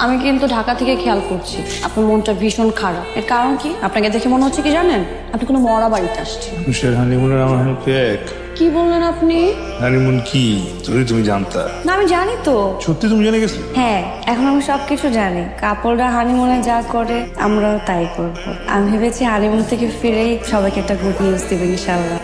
আমি কিন্তু ঢাকা থেকে খেয়াল করছি আপনার মনটা ভীষণ খারাপ। এর কারণ কি? আপনাকে দেখে মনে হচ্ছে কি জানেন, আপনি কোনো মরা বাড়িতে আসছেন। মানুষের হানিমুনের আমার হেল্পে এক। কি বললেন আপনি? হানিমুন কি যদি তুমি জানতা? না আমি জানি তো। সত্যি তুমি জেনে গেছো? হ্যাঁ, এখন আমি সবকিছু জানি। কাপড়রা হানিমুনে যা করে আমরাও তাই করব। আমি ভেবেছি হানিমুন থেকে ফিরেই সবাইকে একটা গুড নিউজ দেবে ইনশাআল্লাহ।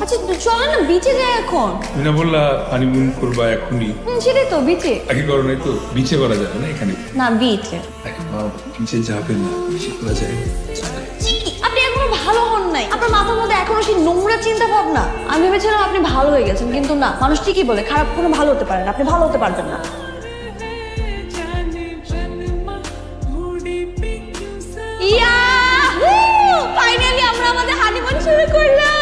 আচ্ছা চলো না বিচে যাই এখন। তুমি না বললা হানিমুন করবা এখনই? সেটাই তো বিচে। আগে করো নাই তো? বিচে করা যাবে না এখানে? না বিচে। দেখো বাবা, বিচে যাবে না, বিচে করা যায় না। আপনি এখনো ভালো হন নাই। আপনার মাথার মধ্যে এখনো সেই নোংরা চিন্তা ভাবনা। আমি ভেবেছিলাম আপনি ভালো হয়ে গেছেন, কিন্তু না। মানুষ ঠিকই বলে খারাপ কোনো ভালো হতে পারে না। আপনি ভালো হতে পারবেন না। ফাইনালি আমরা আমাদের হানিমুন শুরু করলাম।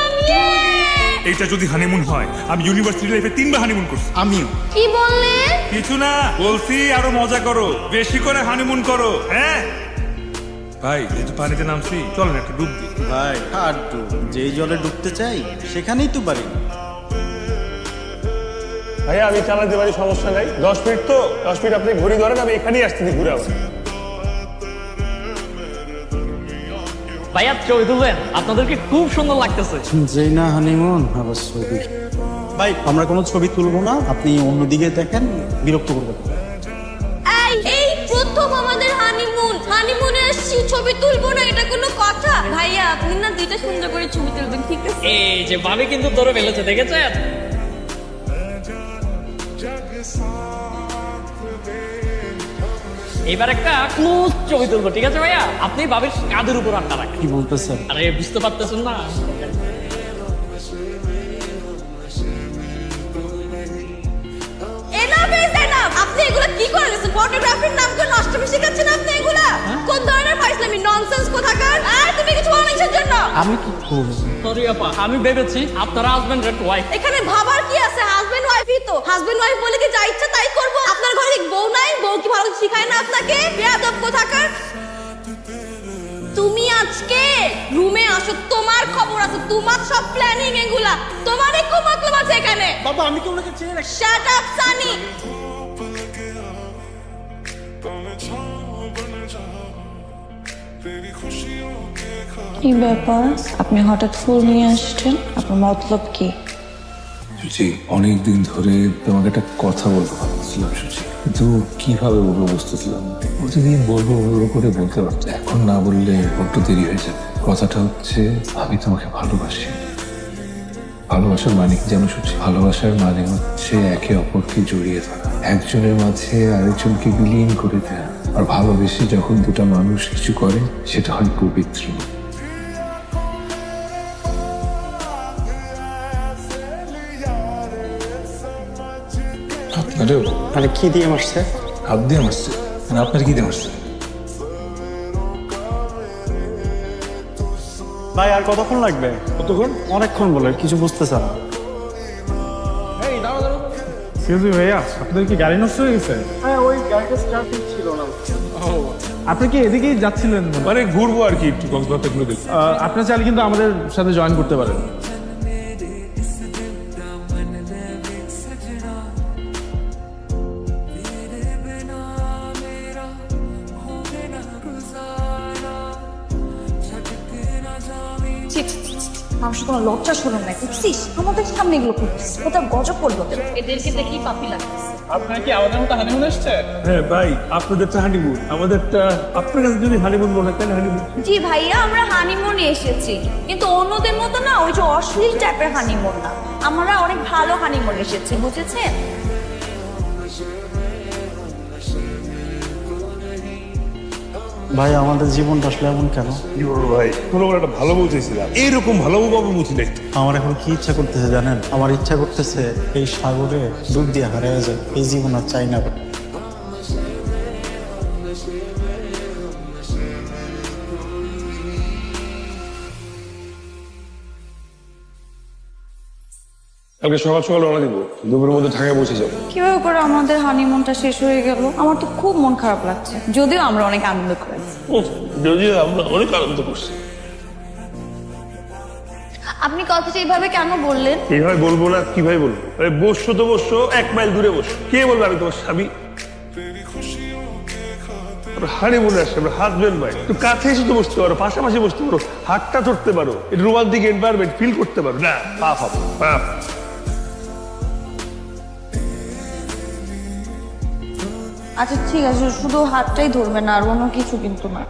এইটা যদি হানিমুন হয়, আমি ইউনিভার্সিটি লাইফে 3বার হানিমুন করছি। আমিও। কি বললেন? কিছু না, বলছি আরো মজা করো, বেশি করে হানিমুন করো। হ্যাঁ ভাই, যেহেতু পানিতে নামছি, চলেন একটা ডুব দিই। ভাই আর ডুব, যেই জলে ডুবতে চাই সেখানেই তো পারি। ভাইয়া আমি চালাতে পারি, সমস্যা নাই। 10 মিনিট তো, 10 মিনিট আপনি ঘুরে ধরেন, আমি এখানেই আসতেছি ঘুরে আবার। ভাইয়া ছবি তুলবেন? আপনাদেরকে খুব সুন্দর লাগতেছে। যেই না হানিমুন আবার ছবি। ভাই আমরা কোনো ছবি তুলবো না, আপনি অন্যদিকে দেখেন, বিরক্ত করবেন। এই প্রথম আমাদের হানিমুন। হানিমুনে আসছি, ছবি তুলবো না, এটা কোনো কথা? ভাইয়া আপনি না দুইটা সুন্দর করে ছবি তুলবেন, ঠিক আছে? এই যে ভাবি কিন্তু ধরে ফেলেছে, দেখেছেন? এবার একটা ক্লোজ ছবি তুলবো, ঠিক আছে ভাইয়া? আপনি ভাবির কাঁধের উপর আটটা রাখেন। কি বলতেছেন? আরে বুঝতে পারতেছেন না? আপনি এগুলা কি করে গেছেন? ফটোগ্রাফির নাম করে নষ্টমী শিখাচ্ছেন আপনি এগুলা? কোন ধরনের ফাইজলামি, ননসেন্স কোথাকার? তুমি কিছু বলো না কিসের জন্য? আমি কি করব? সরি আপা, আমি ভেবেছি আপনার হাজবেন্ড এর ওয়াইফ। এখানে ভাবার কি আছে? হাজবেন্ড ওয়াইফই তো। হাজবেন্ড ওয়াইফ বলে কি যা ইচ্ছা তাই করব? আপনার ঘরে কি বউ নাই? বউ কি ভালো শিখায় না আপনাকে? বেয়াদব কোথাকার। তুমি আজকে রুমে আসো, তোমার খবর আছে, তোমার সব প্ল্যানিং এগুলা। তোমার একটু মতলব আছে এখানে। বাবা আমি কি ওনাকে চিনি না? Shut up Sunny. কি ব্যাপার? আপনি হঠাৎ ফুল নিয়ে আসছেন, আপনার মতলব কি? সুচি, অনেকদিন ধরে তোমাকে একটা কথা বলবো ভাবছিলাম সুচি, কিন্তু কিভাবে বলবো বুঝতেছিলাম না। প্রতিদিন বলবো বলবো করে বলতে পারতো, এখন না বললে বড্ড দেরি হয়ে যাবে। কথাটা হচ্ছে, আমি তোমাকে ভালোবাসি। ভালোবাসার মানে কি জানো সুচি? ভালোবাসার মানে হচ্ছে একে অপরকে জড়িয়ে ধরা, একজনের মাঝে আরেকজনকে বিলীন করে দেয়া। আর ভালোবেসে যখন দুটা মানুষ কিছু করে, সেটা হয় পবিত্র। আপনারও আরে কি দিয়ে মারছে? হাত দিয়ে মারছে? মানে আপনার কি দিয়ে মারছে? ভাই আর কতক্ষণ লাগবে? কতক্ষণ? অনেকক্ষণ বলে কিছু বুঝতেছে না। সিউজি ভাইয়া, আপনাদের কি গাড়ি নষ্ট হয়ে গেছে? হ্যাঁ ওই গাড়িটা স্টার্ট ছিল না। আপনি কি এদিকেই যাচ্ছিলেন? মানে ঘুরবো আর কি, একটু কক্সবাজার ঘুরে দেখি। আপনার চাইলে কিন্তু আমাদের সাথে জয়েন করতে পারেন। মানুষের কোনো লজ্জা শরম নাই, বুঝছিস? আমাদের সামনে এগুলো করছিস, কোথাও গজব করলো। এদেরকে দেখেই পাপি লাগছে। আপনার কি আমাদের মতো হানিমুন আসছে? হ্যাঁ ভাই, আপনাদেরটা হানিমুন, আমাদেরটা আপনার কাছে যদি হানিমুন মনে হয় তাহলে হানিমুন। জি ভাইয়া, আমরা হানিমুনে এসেছি, কিন্তু অন্যদের মতো না, ওই যে অশ্লীল টাইপের হানিমুন না। আমরা অনেক ভালো হানিমুন এসেছি, বুঝেছেন? ভাই আমাদের জীবনটা আসলে এমন কেন? কি বলবো ভাই, কোনো একটা ভালো বউ চাইছিলাম, এইরকম ভালো বউ পাবো বুঝি নাই। আমার এখন কি ইচ্ছা করতেছে জানেন? আমার ইচ্ছা করতেছে এই সাগরে ডুব দিয়ে হারিয়ে যায়। এই জীবন আর চাই না। কালকে সকাল সকাল রওনা দিব, দুপুরের মধ্যে ঢাকায় পৌঁছে যাবো। কিভাবে করে আমাদের হানিমুনটা শেষ হয়ে গেল? আমার তো খুব মন খারাপ লাগছে, যদিও আমরা অনেক আনন্দ করেছি। যদিও আমরা অনেক আনন্দ করছি। আপনি কথাটা এইভাবে কেন বললেন? এইভাবে বলবো না, কিভাবে বলবো? বসছো তো বসছো, 1 মাইল দূরে বসো। কে বলবে আমি তোমার স্বামী? হানিমুনে আসছে, আমরা হাজবেন্ড ভাই। একটু কাছে এসে তো বসতে পারো, পাশাপাশি বসতে পারো, হাতটা ধরতে পারো, একটু রোমান্টিক এনভায়রনমেন্ট ফিল করতে পারো। না, পাপ হবে, পাপ। আচ্ছা ঠিক আছে, শুধু হাতটাই ধরবেন আর অন্য কিছু কিন্তু না।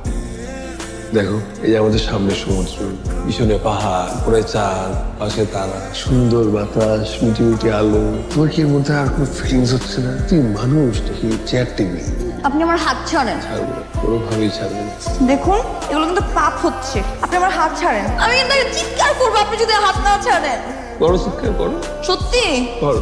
দেখো, এই যে আমাদের সামনে সমুদ্র, পিছনে পাহাড়, উপরে চাঁদ, পাশে তারা, সুন্দর বাতাস, মিটি মিটি আলো। তোমার কি এর মধ্যে আর কোনো ফিলিংস হচ্ছে না? তুই মানুষ নাকি চেয়ার টেবিল? আপনি আমার হাত ছাড়েন। ছাড়বো না, কোনোভাবেই ছাড়বো না। দেখুন, এগুলো কিন্তু পাপ হচ্ছে। আপনি আমার হাত ছাড়েন, আমি কিন্তু চিৎকার করবো আপনি যদি হাত না ছাড়েন। বড় চিৎকার করো, সত্যি? করো।